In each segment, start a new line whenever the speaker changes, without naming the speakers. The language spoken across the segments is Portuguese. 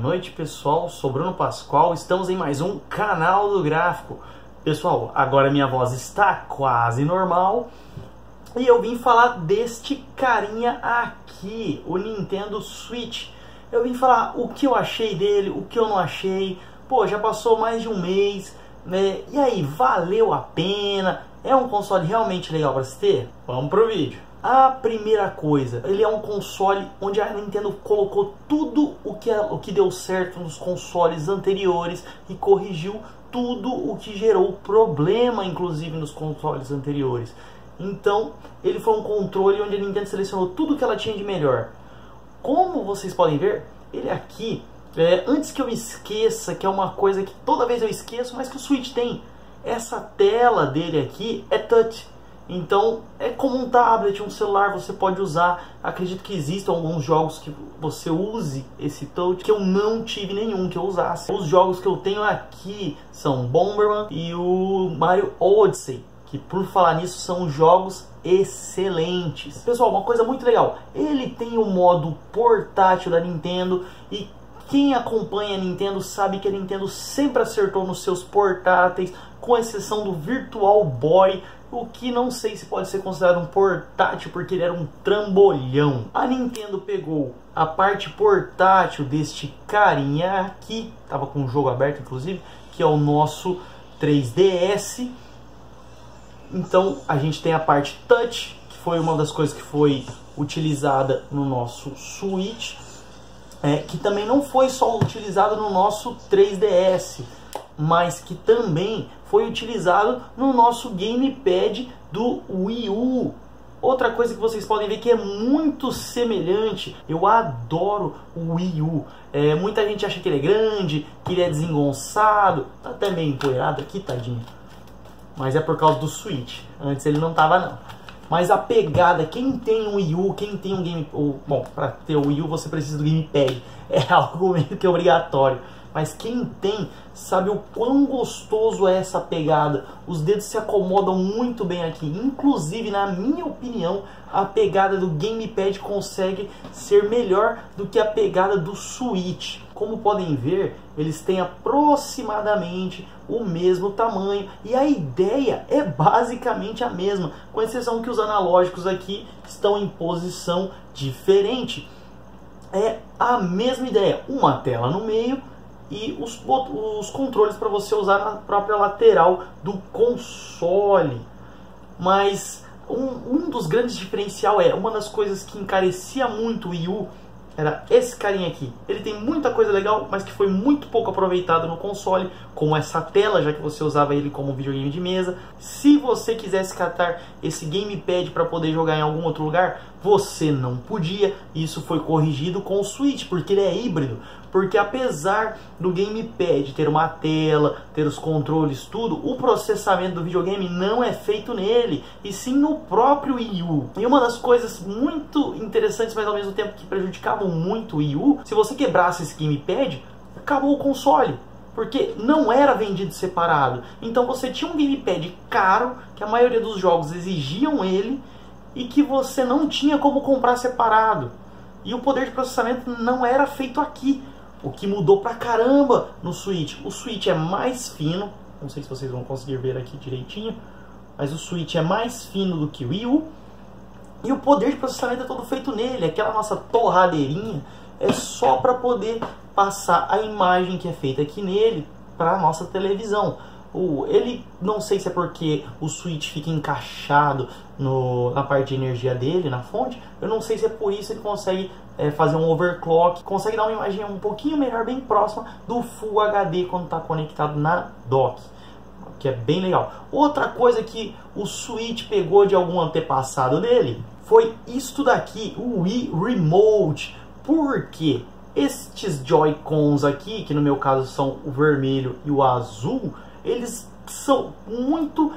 noite, pessoal, sou Bruno Pascoal, estamos em mais um canal do gráfico. Pessoal, agora minha voz está quase normal e eu vim falar deste carinha aqui, o Nintendo Switch. Eu vim falar o que eu achei dele, o que eu não achei. Pô, já passou mais de um mês, né? E aí, valeu a pena? É um console realmente legal para se ter? Vamos pro vídeo. A primeira coisa, ele é um console onde a Nintendo colocou tudo o que deu certo nos consoles anteriores e corrigiu tudo o que gerou problema, inclusive nos consoles anteriores. Então, ele foi um controle onde a Nintendo selecionou tudo que ela tinha de melhor. Como vocês podem ver, ele aqui, antes que eu me esqueça, que é uma coisa que toda vez eu esqueço, mas que o Switch tem, essa tela dele aqui é touch. Então, é como um tablet, um celular, você pode usar. Acredito que existam alguns jogos que você use esse touch, que eu não tive nenhum que eu usasse. Os jogos que eu tenho aqui são Bomberman e o Mario Odyssey, que por falar nisso são jogos excelentes. Pessoal, uma coisa muito legal, ele tem o modo portátil da Nintendo e quem acompanha a Nintendo sabe que a Nintendo sempre acertou nos seus portáteis, com exceção do Virtual Boy, o que não sei se pode ser considerado um portátil, porque ele era um trambolhão. A Nintendo pegou a parte portátil deste carinha aqui, tava com o jogo aberto inclusive, que é o nosso 3DS. Então a gente tem a parte touch, que foi uma das coisas que foi utilizada no nosso Switch, que também não foi só utilizada no nosso 3DS, mas que também foi utilizado no nosso gamepad do Wii U. Outra coisa que vocês podem ver que é muito semelhante, eu adoro o Wii U. Muita gente acha que ele é grande, que ele é desengonçado, tá até meio empoeirado aqui, tadinho. Mas é por causa do Switch, antes ele não tava não. Mas a pegada, quem tem um Wii U, quem tem um bom, para ter o Wii U você precisa do gamepad, é algo meio que obrigatório. Mas quem tem sabe o quão gostoso é essa pegada. Os dedos se acomodam muito bem aqui. Inclusive, na minha opinião, a pegada do gamepad consegue ser melhor do que a pegada do Switch. Como podem ver, eles têm aproximadamente o mesmo tamanho e a ideia é basicamente a mesma, com exceção que os analógicos aqui estão em posição diferente. É a mesma ideia, uma tela no meio e os controles para você usar na própria lateral do console. Mas um dos grandes diferenciais uma das coisas que encarecia muito o Wii U era esse carinha aqui. Ele tem muita coisa legal, mas que foi muito pouco aproveitado no console, como essa tela, já que você usava ele como videogame de mesa. Se você quisesse catar esse gamepad para poder jogar em algum outro lugar, você não podia. Isso foi corrigido com o Switch, porque ele é híbrido. Porque apesar do gamepad ter uma tela, ter os controles, tudo, o processamento do videogame não é feito nele, e sim no próprio Wii U. E uma das coisas muito interessantes, mas ao mesmo tempo que prejudicavam muito o Wii U, se você quebrasse esse gamepad, acabou o console. Porque não era vendido separado. Então você tinha um gamepad caro, que a maioria dos jogos exigiam ele, e que você não tinha como comprar separado. E o poder de processamento não era feito aqui. O que mudou pra caramba no Switch. O Switch é mais fino. Não sei se vocês vão conseguir ver aqui direitinho. Mas o Switch é mais fino do que o Wii U. E o poder de processamento é todo feito nele. Aquela nossa torradeirinha é só para poder passar a imagem que é feita aqui nele para a nossa televisão. Ele, não sei se é porque o Switch fica encaixado na parte de energia dele, na fonte. Eu não sei se é por isso que ele consegue fazer um overclock, consegue dar uma imagem um pouquinho melhor, bem próxima do Full HD quando está conectado na dock, que é bem legal. Outra coisa que o Switch pegou de algum antepassado dele foi isto daqui, o Wii Remote. Por quê? Estes Joy-Cons aqui, que no meu caso são o vermelho e o azul, eles são muito,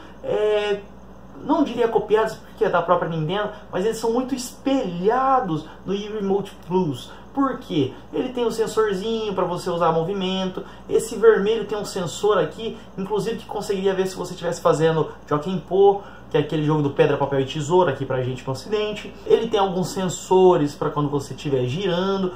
não diria copiados porque é da própria Nintendo, mas eles são muito espelhados no Wii Remote Plus. Por quê? Ele tem um sensorzinho para você usar movimento. Esse vermelho tem um sensor aqui, inclusive que conseguiria ver se você estivesse fazendo Jokenpô, que é aquele jogo do pedra, papel e tesoura aqui pra gente no ocidente. Ele tem alguns sensores para quando você estiver girando.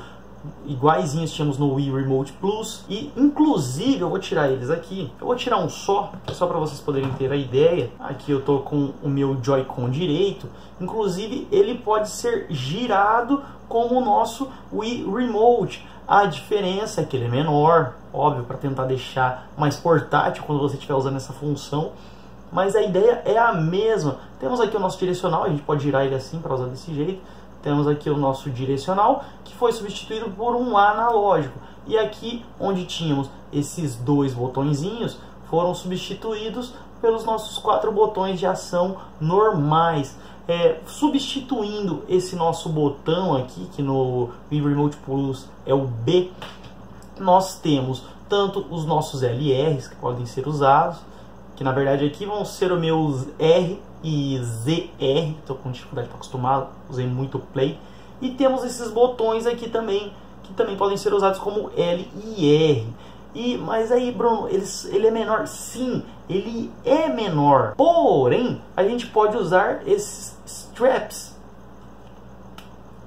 iguaizinhos tínhamos no Wii Remote Plus. E inclusive eu vou tirar eles aqui. Eu vou tirar um só para vocês poderem ter a ideia. Aqui eu tô com o meu Joy-Con direito. Inclusive ele pode ser girado como o nosso Wii Remote. A diferença é que ele é menor, óbvio, para tentar deixar mais portátil quando você estiver usando essa função. Mas a ideia é a mesma. Temos aqui o nosso direcional, a gente pode girar ele assim para usar desse jeito. Temos aqui o nosso direcional, que foi substituído por um analógico. E aqui, onde tínhamos esses dois botõezinhos, foram substituídos pelos nossos 4 botões de ação normais. Substituindo esse nosso botão aqui, que no Wii Remote Plus é o B, nós temos tanto os nossos LRs que podem ser usados, que na verdade aqui vão ser os meus R e ZR, estou com dificuldade para acostumar, usei muito Play. E temos esses botões aqui também, que também podem ser usados como L e R. Mas aí, Bruno, ele é menor? Sim, ele é menor. Porém, a gente pode usar esses straps,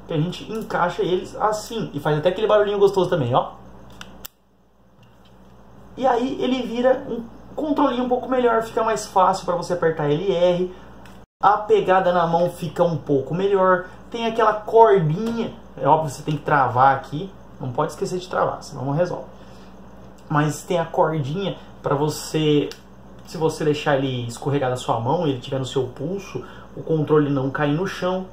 que a gente encaixa eles assim, e faz até aquele barulhinho gostoso também, ó. E aí ele vira um controlinho um pouco melhor, fica mais fácil para você apertar LR. A pegada na mão fica um pouco melhor. Tem aquela cordinha, é óbvio que você tem que travar aqui, não pode esquecer de travar, senão não resolve. Mas tem a cordinha para você, se você deixar ele escorregar da sua mão e ele estiver no seu pulso, o controle não cair no chão.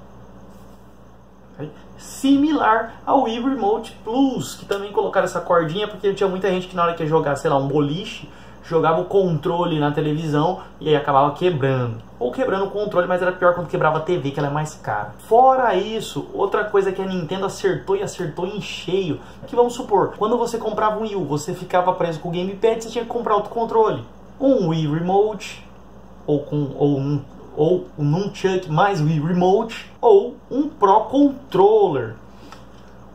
Similar ao Wii Remote Plus, que também colocaram essa cordinha, porque tinha muita gente que na hora que ia jogar, sei lá, um boliche, jogava o controle na televisão e aí acabava quebrando. Ou quebrando o controle, mas era pior quando quebrava a TV, que ela é mais cara. Fora isso, outra coisa que a Nintendo acertou e acertou em cheio, que vamos supor, quando você comprava um Wii U, você ficava preso com o Gamepad, você tinha que comprar outro controle. Um Wii Remote, ou um Nunchuck mais Wii Remote, ou um Pro Controller.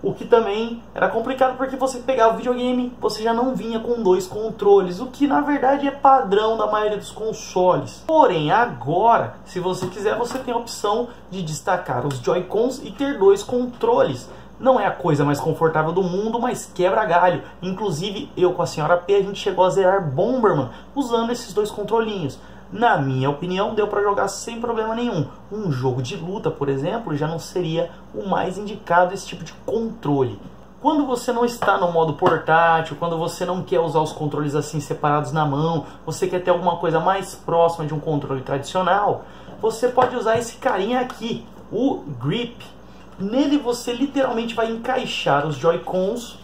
O que também era complicado porque você pegava o videogame, você já não vinha com 2 controles, o que na verdade é padrão da maioria dos consoles. Porém, agora, se você quiser, você tem a opção de destacar os Joy-Cons e ter 2 controles. Não é a coisa mais confortável do mundo, mas quebra galho. Inclusive, eu com a senhora P, a gente chegou a zerar Bomberman usando esses 2 controlinhos. Na minha opinião, deu para jogar sem problema nenhum. Um jogo de luta, por exemplo, já não seria o mais indicado esse tipo de controle. Quando você não está no modo portátil, quando você não quer usar os controles assim separados na mão, você quer ter alguma coisa mais próxima de um controle tradicional, você pode usar esse carinha aqui, o Grip. Nele você literalmente vai encaixar os Joy-Cons,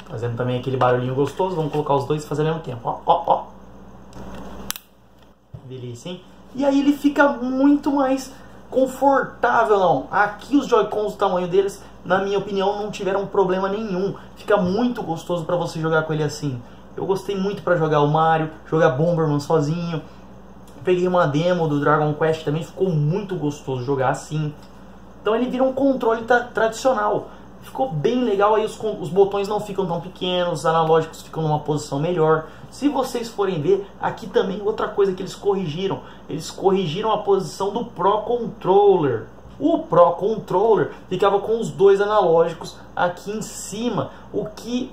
fazendo também aquele barulhinho gostoso. Vamos colocar os dois e fazer ao mesmo tempo. Ó, ó, ó. Delícia, hein? E aí ele fica muito mais confortável, não. Aqui os Joy-Cons, o tamanho deles, na minha opinião, não tiveram problema nenhum. Fica muito gostoso para você jogar com ele assim. Eu gostei muito para jogar o Mario, jogar Bomberman sozinho. Peguei uma demo do Dragon Quest também, ficou muito gostoso jogar assim. Então ele vira um controle tradicional. Ficou bem legal, aí os botões não ficam tão pequenos, os analógicos ficam numa posição melhor. Se vocês forem ver, aqui também outra coisa que eles corrigiram a posição do Pro Controller. O Pro Controller ficava com os 2 analógicos aqui em cima, o que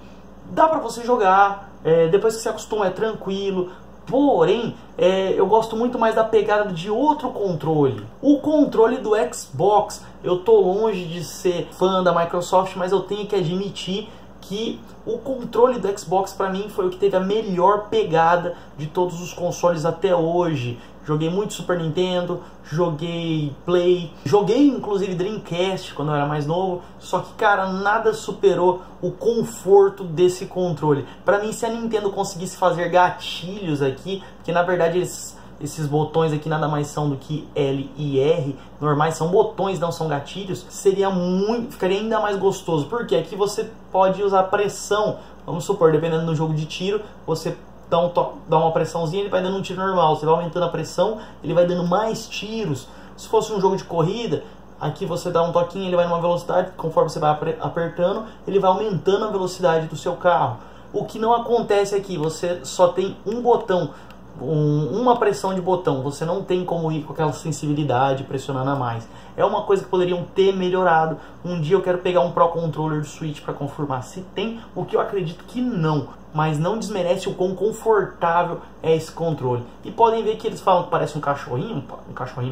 dá pra você jogar, depois que se acostuma é tranquilo. Porém, eu gosto muito mais da pegada de outro controle. O controle do Xbox. Eu tô longe de ser fã da Microsoft, mas eu tenho que admitir que o controle do Xbox para mim foi o que teve a melhor pegada de todos os consoles até hoje. Joguei muito Super Nintendo, joguei Play, joguei inclusive Dreamcast quando eu era mais novo. Só que, cara, nada superou o conforto desse controle. Para mim, se a Nintendo conseguisse fazer gatilhos aqui, que na verdade esses botões aqui nada mais são do que L e R, normais, são botões, não são gatilhos, ficaria ainda mais gostoso, porque aqui você pode usar pressão. Vamos supor, dependendo do jogo de tiro, você dá uma pressãozinha, ele vai dando um tiro normal, você vai aumentando a pressão, ele vai dando mais tiros. Se fosse um jogo de corrida, aqui você dá um toquinho, ele vai numa velocidade, conforme você vai apertando, ele vai aumentando a velocidade do seu carro. O que não acontece aqui, você só tem um botão. uma pressão de botão, você não tem como ir com aquela sensibilidade pressionando a mais. É uma coisa que poderiam ter melhorado. Um dia eu quero pegar um Pro Controller do Switch para confirmar se tem, o que eu acredito que não, mas não desmerece o quão confortável é esse controle. E podem ver que eles falam que parece um cachorrinho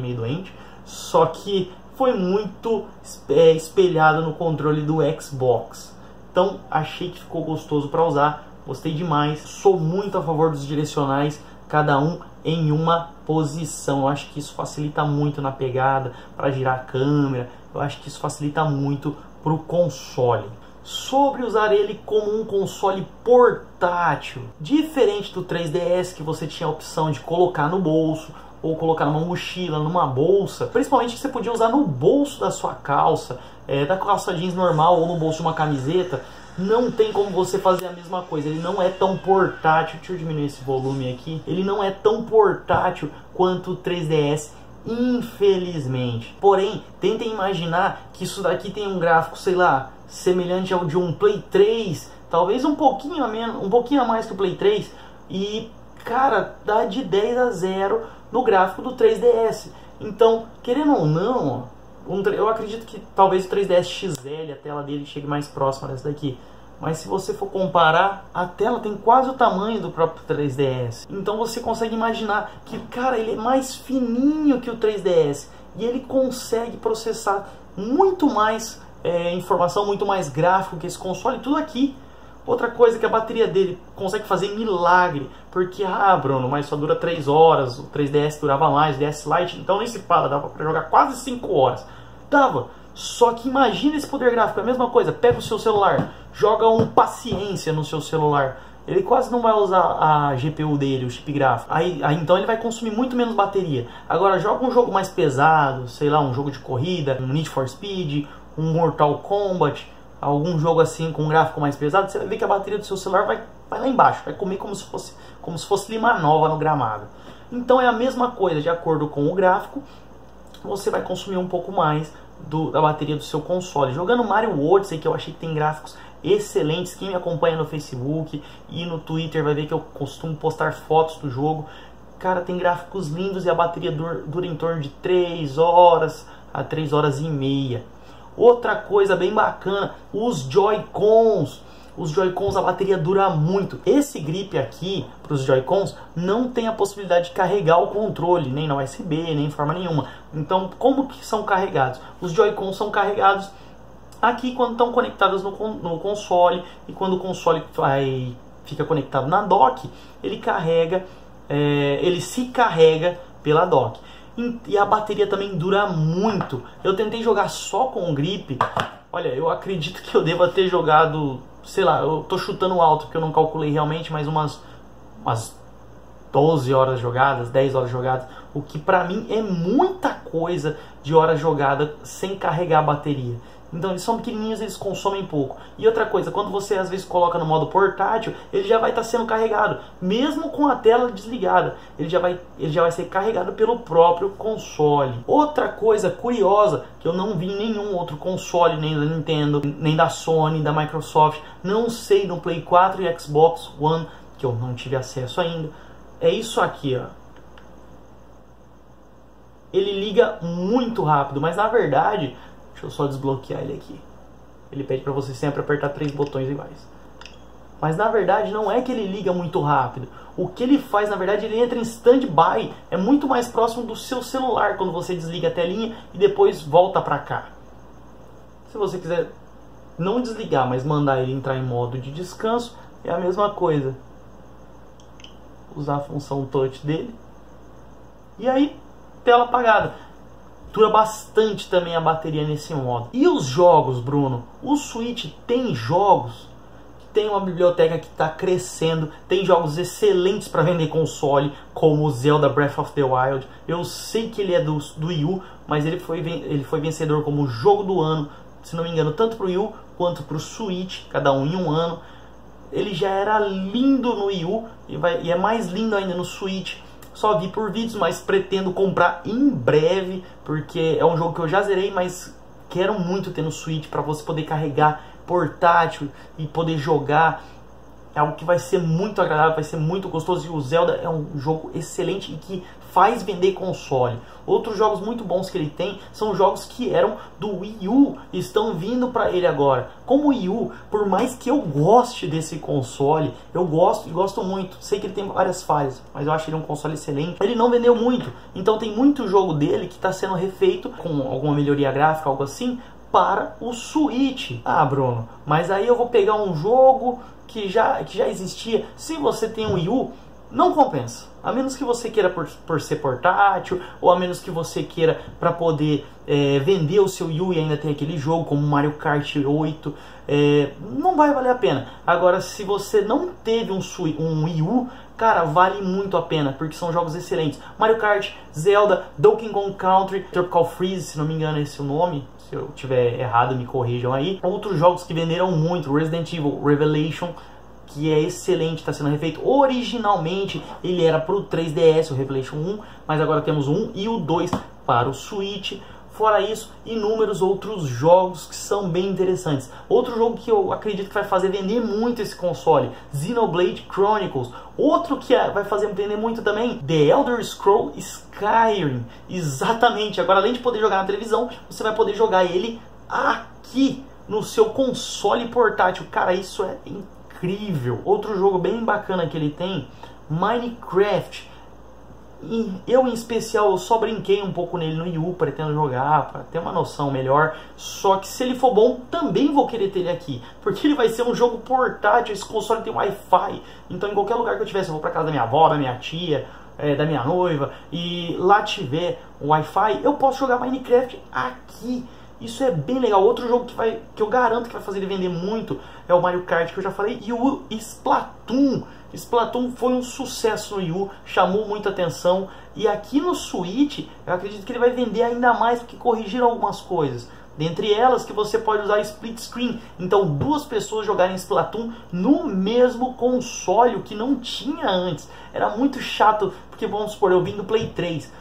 meio doente, só que foi muito espelhado no controle do Xbox. Então achei que ficou gostoso para usar, gostei demais. Sou muito a favor dos direcionais, cada um em uma posição. Eu acho que isso facilita muito na pegada, para girar a câmera. Eu acho que isso facilita muito para o console. Sobre usar ele como um console portátil, diferente do 3DS, que você tinha a opção de colocar no bolso, ou colocar numa mochila, numa bolsa, principalmente que você podia usar no bolso da sua calça, da calça jeans normal, ou no bolso de uma camiseta. Não tem como você fazer a mesma coisa, ele não é tão portátil. Deixa eu diminuir esse volume aqui. Ele não é tão portátil quanto o 3DS, infelizmente. Porém, tentem imaginar que isso daqui tem um gráfico, sei lá, semelhante ao de um Play 3, talvez um pouquinho a menos, um pouquinho a mais que o Play 3, e cara, dá de 10 a 0 no gráfico do 3DS. Então, querendo ou não, eu acredito que talvez o 3DS XL, a tela dele chegue mais próxima dessa daqui. Mas se você for comparar, a tela tem quase o tamanho do próprio 3DS. Então você consegue imaginar que, cara, ele é mais fininho que o 3DS. E ele consegue processar muito mais informação, muito mais gráfico que esse console, tudo aqui. Outra coisa que a bateria dele consegue fazer milagre. Porque, Bruno, mas só dura 3 horas. O 3DS durava mais, o DS Lite, então nem se fala, dava pra jogar quase 5 horas. Dava. Só que imagina esse poder gráfico, é a mesma coisa. Pega o seu celular, joga um Paciência no seu celular. Ele quase não vai usar a GPU dele, o chip gráfico. Aí então ele vai consumir muito menos bateria. Agora joga um jogo mais pesado, sei lá, um jogo de corrida, um Need for Speed, um Mortal Kombat, algum jogo assim com um gráfico mais pesado, você vai ver que a bateria do seu celular vai lá embaixo, vai comer como se fosse lima nova no gramado. Então é a mesma coisa, de acordo com o gráfico, você vai consumir um pouco mais da bateria do seu console. Jogando Mario Odyssey, que eu achei que tem gráficos excelentes, quem me acompanha no Facebook e no Twitter vai ver que eu costumo postar fotos do jogo. Cara, tem gráficos lindos e a bateria dura em torno de 3 horas a 3 horas e meia. Outra coisa bem bacana, os Joy-Cons. Os Joy-Cons, a bateria dura muito. Esse grip aqui, para os Joy-Cons, não tem a possibilidade de carregar o controle, nem na USB, nem em forma nenhuma. Então, como que são carregados? Os Joy-Cons são carregados aqui quando estão conectados no console. E quando o console fica conectado na dock, ele se carrega pela dock. E a bateria também dura muito. Eu tentei jogar só com o grip. Olha, eu acredito que eu deva ter jogado, sei lá, eu tô chutando alto porque eu não calculei realmente, mas umas 12 horas jogadas, 10 horas jogadas, o que pra mim é muita coisa de horas jogadas sem carregar a bateria. Então eles são pequenininhos, eles consomem pouco. E outra coisa, quando você às vezes coloca no modo portátil, ele já vai estar sendo carregado, mesmo com a tela desligada. Ele já vai ser carregado pelo próprio console. Outra coisa curiosa, que eu não vi em nenhum outro console, nem da Nintendo, nem da Sony, da Microsoft, não sei no Play 4 e Xbox One, que eu não tive acesso ainda, é isso aqui, ó. Ele liga muito rápido, mas na verdade, deixa eu só desbloquear ele aqui. Ele pede para você sempre apertar 3 botões iguais. Mas na verdade não é que ele liga muito rápido. O que ele faz, na verdade, ele entra em stand-by. É muito mais próximo do seu celular quando você desliga a telinha e depois volta para cá. Se você quiser não desligar, mas mandar ele entrar em modo de descanso, é a mesma coisa. Usar a função touch dele. E aí, tela apagada. Dura bastante também a bateria nesse modo. E os jogos, Bruno? O Switch tem jogos que tem uma biblioteca que está crescendo. Tem jogos excelentes para vender console, como o Zelda Breath of the Wild. Eu sei que ele é do Wii U, mas ele foi vencedor como jogo do ano, se não me engano, tanto para o Wii U quanto para o Switch, cada um em um ano. Ele já era lindo no Wii U e é mais lindo ainda no Switch. Só vi por vídeos, mas pretendo comprar em breve, porque é um jogo que eu já zerei, mas quero muito ter no Switch para você poder carregar portátil e poder jogar. é algo que vai ser muito agradável, vai ser muito gostoso. E o Zelda é um jogo excelente e que faz vender console. Outros jogos muito bons que ele tem são jogos que eram do Wii U e estão vindo para ele agora. Como o Wii U, por mais que eu goste desse console, eu gosto e gosto muito. Sei que ele tem várias falhas, mas eu acho ele um console excelente. Ele não vendeu muito, então tem muito jogo dele que está sendo refeito com alguma melhoria gráfica, algo assim, para o Switch. Ah, Bruno, mas aí eu vou pegar um jogo que já existia. Se você tem um Wii U, não compensa. A menos que você queira por ser portátil, ou a menos que você queira para poder vender o seu Wii U e ainda tem aquele jogo como Mario Kart 8, não vai valer a pena. Agora, se você não teve um Wii U, cara, vale muito a pena, porque são jogos excelentes. Mario Kart, Zelda, Donkey Kong Country, Tropical Freeze, se não me engano é esse o nome. Se eu tiver errado, me corrijam aí. Outros jogos que venderam muito, Resident Evil Revelation, que é excelente, está sendo refeito. Originalmente ele era para o 3DS, o Revelation 1, mas agora temos o 1 e o 2 para o Switch. Fora isso, inúmeros outros jogos que são bem interessantes. Outro jogo que eu acredito que vai fazer vender muito esse console, Xenoblade Chronicles. Outro que vai fazer vender muito também, The Elder Scrolls Skyrim. Exatamente, agora além de poder jogar na televisão, você vai poder jogar ele aqui no seu console portátil. Cara, isso é incrível. Outro jogo bem bacana que ele tem, Minecraft. E eu, em especial, eu só brinquei um pouco nele no Wii U, pretendo jogar para ter uma noção melhor. Só que se ele for bom, também vou querer ter ele aqui, porque ele vai ser um jogo portátil. Esse console tem Wi-Fi, então em qualquer lugar que eu tiver, se eu vou para casa da minha avó, da minha tia, da minha noiva, e lá tiver Wi-Fi, eu posso jogar Minecraft aqui. Isso é bem legal. Outro jogo que eu garanto que vai fazer ele vender muito é o Mario Kart, que eu já falei, e o Splatoon. Splatoon foi um sucesso no Wii U, chamou muita atenção, e aqui no Switch eu acredito que ele vai vender ainda mais, porque corrigiram algumas coisas. Dentre elas, que você pode usar split screen, então duas pessoas jogarem Splatoon no mesmo console, o que não tinha antes. Era muito chato, porque vamos supor, eu vim do Play 3.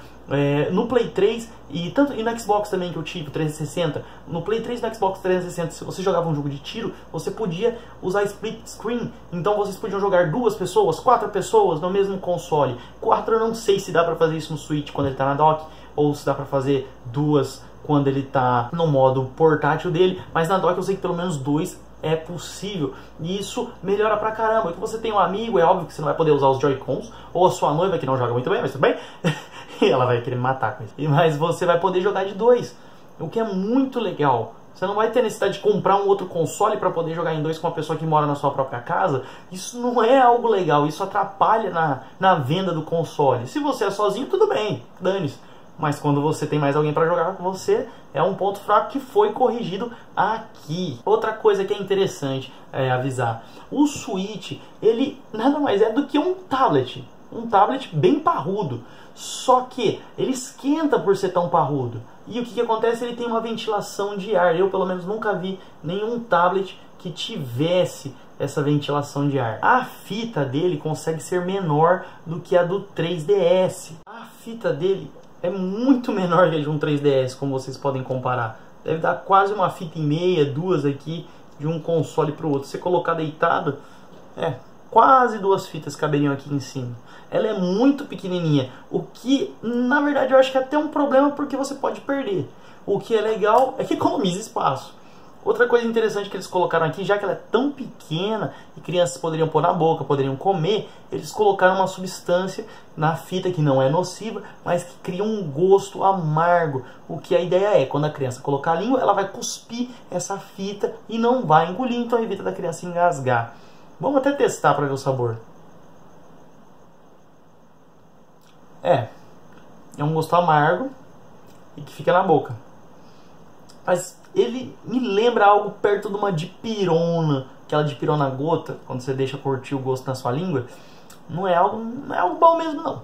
No Play 3 e no Xbox também, que eu tive, 360. No Play 3 e no Xbox 360, se você jogava um jogo de tiro, você podia usar split screen. Então vocês podiam jogar 2 pessoas, 4 pessoas no mesmo console. 4 eu não sei se dá pra fazer isso no Switch quando ele tá na dock, ou se dá pra fazer 2 quando ele tá no modo portátil dele. Mas na dock eu sei que pelo menos 2 é possível, e isso melhora pra caramba. Que você tem um amigo, é óbvio que você não vai poder usar os Joy-Cons, ou a sua noiva que não joga muito bem, mas tudo bem. Ela vai querer me matar com isso. Mas você vai poder jogar de 2, o que é muito legal. Você não vai ter necessidade de comprar um outro console para poder jogar em 2 com uma pessoa que mora na sua própria casa. Isso não é algo legal, isso atrapalha na venda do console. Se você é sozinho, tudo bem, dane-se. Mas quando você tem mais alguém para jogar com você, é um ponto fraco que foi corrigido aqui. Outra coisa que é interessante avisar. O Switch, ele nada mais é do que um tablet. Um tablet bem parrudo. Só que ele esquenta por ser tão parrudo. E o que acontece? Ele tem uma ventilação de ar. Eu, pelo menos, nunca vi nenhum tablet que tivesse essa ventilação de ar. A fita dele consegue ser menor do que a do 3DS. A fita dele é muito menor que a de um 3DS, como vocês podem comparar. Deve dar quase uma fita e meia, 2 aqui, de um console para o outro. Se você colocar deitado, quase 2 fitas caberiam aqui em cima. Ela é muito pequenininha, o que, na verdade, eu acho que é até um problema, porque você pode perder. O que é legal é que economiza espaço. Outra coisa interessante que eles colocaram aqui, já que ela é tão pequena e crianças poderiam pôr na boca, poderiam comer, eles colocaram uma substância na fita que não é nociva, mas que cria um gosto amargo. O que a ideia é, quando a criança colocar a língua, ela vai cuspir essa fita e não vai engolir, então evita da criança engasgar. Vamos até testar para ver o sabor. É um gosto amargo e que fica na boca. Mas ele me lembra algo perto de uma dipirona, aquela dipirona gota, quando você deixa curtir o gosto na sua língua. Não é algo bom mesmo, não.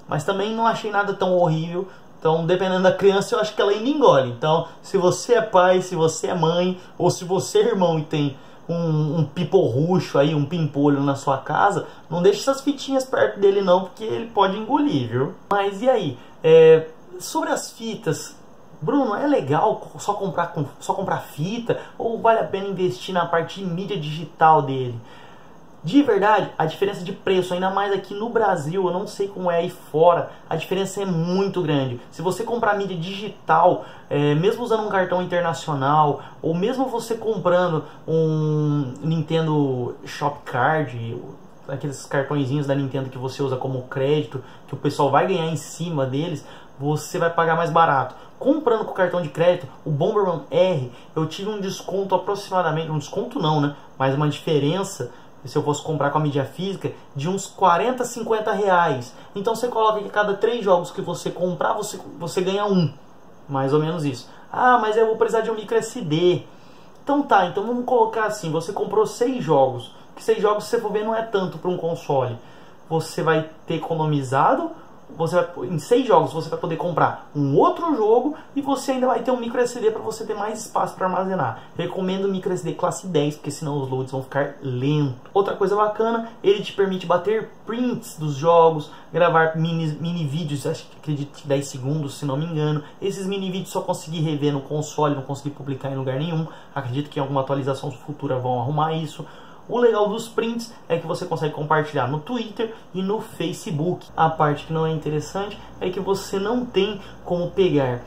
Mas também não achei nada tão horrível. Então, dependendo da criança, eu acho que ela ainda engole. Então, se você é pai, se você é mãe, ou se você é irmão e tem um piporrucho aí, um pimpolho na sua casa, não deixe essas fitinhas perto dele não, porque ele pode engolir, viu? Mas e aí? Sobre as fitas, Bruno, é legal só comprar fita, ou vale a pena investir na parte de mídia digital dele? De verdade, a diferença de preço, ainda mais aqui no Brasil, eu não sei como é aí fora, a diferença é muito grande. Se você comprar mídia digital, mesmo usando um cartão internacional, ou mesmo você comprando um Nintendo Shop Card, aqueles cartõezinhos da Nintendo que você usa como crédito, que o pessoal vai ganhar em cima deles, você vai pagar mais barato. Comprando com o cartão de crédito, o Bomberman R, eu tive um desconto aproximadamente, um desconto não, né? Mas uma diferença, se eu fosse comprar com a mídia física, de uns 40, 50 reais. Então você coloca que a cada 3 jogos que você comprar, você ganha um. Mais ou menos isso. Ah, mas eu vou precisar de um micro SD. Então tá, então vamos colocar assim, você comprou 6 jogos. Que 6 jogos, se você for ver, não é tanto para um console. Você vai ter economizado, em 6 jogos você vai poder comprar um outro jogo e você ainda vai ter um micro SD para você ter mais espaço para armazenar. Recomendo o micro SD classe 10, porque senão os loads vão ficar lentos. Outra coisa bacana, ele te permite bater prints dos jogos, gravar mini vídeos, acredito que 10 segundos, se não me engano. Esses mini vídeos só consegui rever no console, não consegui publicar em lugar nenhum. Acredito que em alguma atualização futura vão arrumar isso. O legal dos prints é que você consegue compartilhar no Twitter e no Facebook. A parte que não é interessante é que você não tem como pegar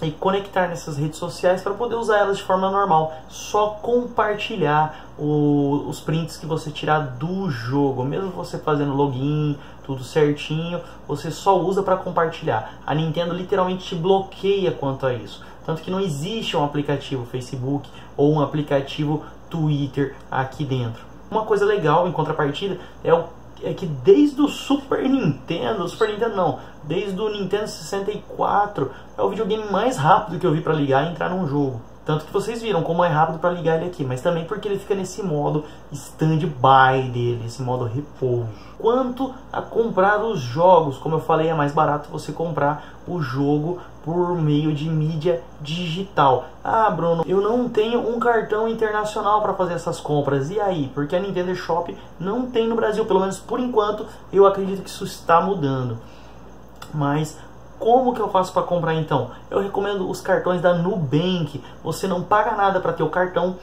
e conectar nessas redes sociais para poder usar elas de forma normal. Só compartilhar os prints que você tirar do jogo. Mesmo você fazendo login, tudo certinho, você só usa para compartilhar. A Nintendo literalmente te bloqueia quanto a isso. Tanto que não existe um aplicativo Facebook ou um aplicativo Twitter aqui dentro. Uma coisa legal em contrapartida é que desde o Super Nintendo não, desde o Nintendo 64 é o videogame mais rápido que eu vi para ligar e entrar num jogo. Tanto que vocês viram como é rápido para ligar ele aqui, mas também porque ele fica nesse modo stand-by dele, esse modo repouso. Quanto a comprar os jogos, como eu falei, é mais barato você comprar o jogo por meio de mídia digital. Ah, Bruno, eu não tenho um cartão internacional para fazer essas compras. E aí? Porque a Nintendo Shop não tem no Brasil, pelo menos por enquanto. Eu acredito que isso está mudando. Mas como que eu faço para comprar então? Eu recomendo os cartões da Nubank. Você não paga nada para ter o cartão.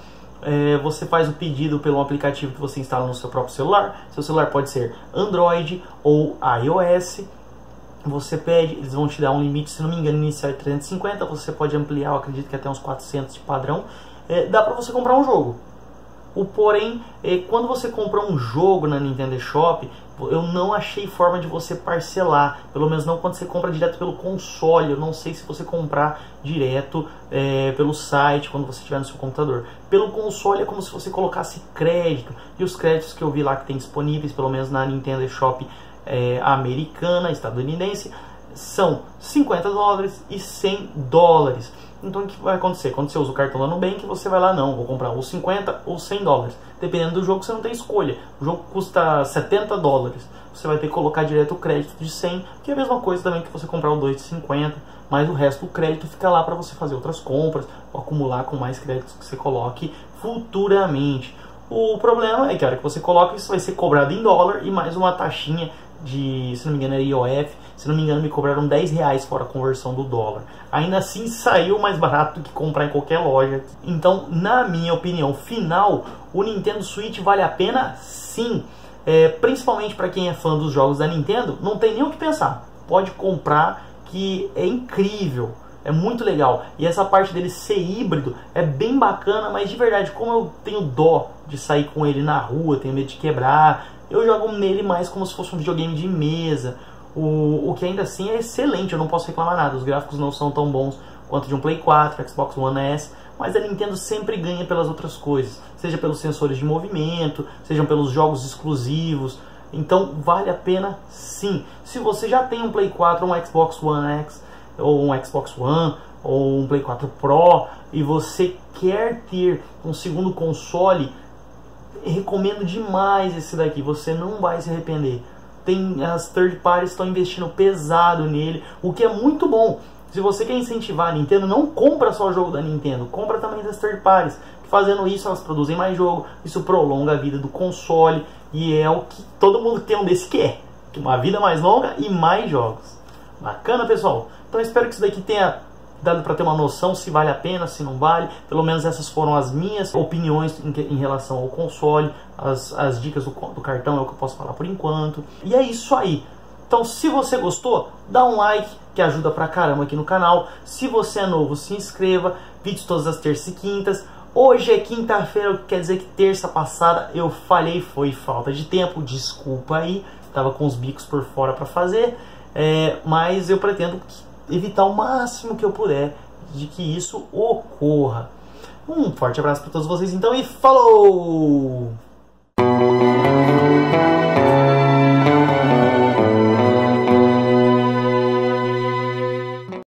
Você faz o pedido pelo aplicativo que você instala no seu próprio celular. Seu celular pode ser Android ou iOS. Você pede, eles vão te dar um limite, se não me engano, inicial de 350. Você pode ampliar, eu acredito que até uns 400 de padrão. Dá para você comprar um jogo. O porém, quando você compra um jogo na Nintendo Shop, eu não achei forma de você parcelar. Pelo menos não quando você compra direto pelo console. Eu não sei se você comprar direto pelo site, quando você estiver no seu computador. Pelo console é como se você colocasse crédito. E os créditos que eu vi lá que tem disponíveis, pelo menos na Nintendo Shop americana, estadunidense, são $50 e $100. Então o que vai acontecer? Quando você usa o cartão da Nubank, você vai lá, não, vou comprar ou 50 ou $100. Dependendo do jogo, você não tem escolha. O jogo custa $70. Você vai ter que colocar direto o crédito de 100, que é a mesma coisa também que você comprar o 2 de 50, mas o resto do crédito fica lá para você fazer outras compras, ou acumular com mais créditos que você coloque futuramente. O problema é que a hora que você coloca, isso vai ser cobrado em dólar e mais uma taxinha de, se não me engano, é IOF. Se não me engano, me cobraram R$10 fora a conversão do dólar. Ainda assim, saiu mais barato do que comprar em qualquer loja. Então, na minha opinião final, o Nintendo Switch vale a pena sim. Principalmente para quem é fã dos jogos da Nintendo, não tem nem o que pensar. Pode comprar, que é incrível. É muito legal. E essa parte dele ser híbrido é bem bacana, mas de verdade, como eu tenho dó de sair com ele na rua, tenho medo de quebrar, eu jogo nele mais como se fosse um videogame de mesa. O que ainda assim é excelente, eu não posso reclamar nada. Os gráficos não são tão bons quanto de um Play 4, Xbox One S, mas a Nintendo sempre ganha pelas outras coisas, seja pelos sensores de movimento, sejam pelos jogos exclusivos. Então vale a pena sim. Se você já tem um Play 4, um Xbox One X, ou um Xbox One, ou um Play 4 Pro, e você quer ter um segundo console, recomendo demais esse daqui, você não vai se arrepender. As third parties estão investindo pesado nele, o que é muito bom. Se você quer incentivar a Nintendo, não compra só o jogo da Nintendo, compra também das third parties. Fazendo isso, elas produzem mais jogo, isso prolonga a vida do console, e é o que todo mundo que tem um desse quer, uma vida mais longa e mais jogos. Bacana, pessoal? Então espero que isso daqui tenha dado para ter uma noção se vale a pena, se não vale. Pelo menos essas foram as minhas opiniões em relação ao console. As dicas do cartão é o que eu posso falar por enquanto. E é isso aí. Então, se você gostou, dá um like, que ajuda pra caramba aqui no canal. Se você é novo, se inscreva. Vídeos todas as terças e quintas. Hoje é quinta-feira, o que quer dizer que terça passada eu falhei, foi falta de tempo, desculpa aí. Tava com os bicos por fora para fazer, mas eu pretendo evitar o máximo que eu puder de que isso ocorra. Um forte abraço para todos vocês então e falou!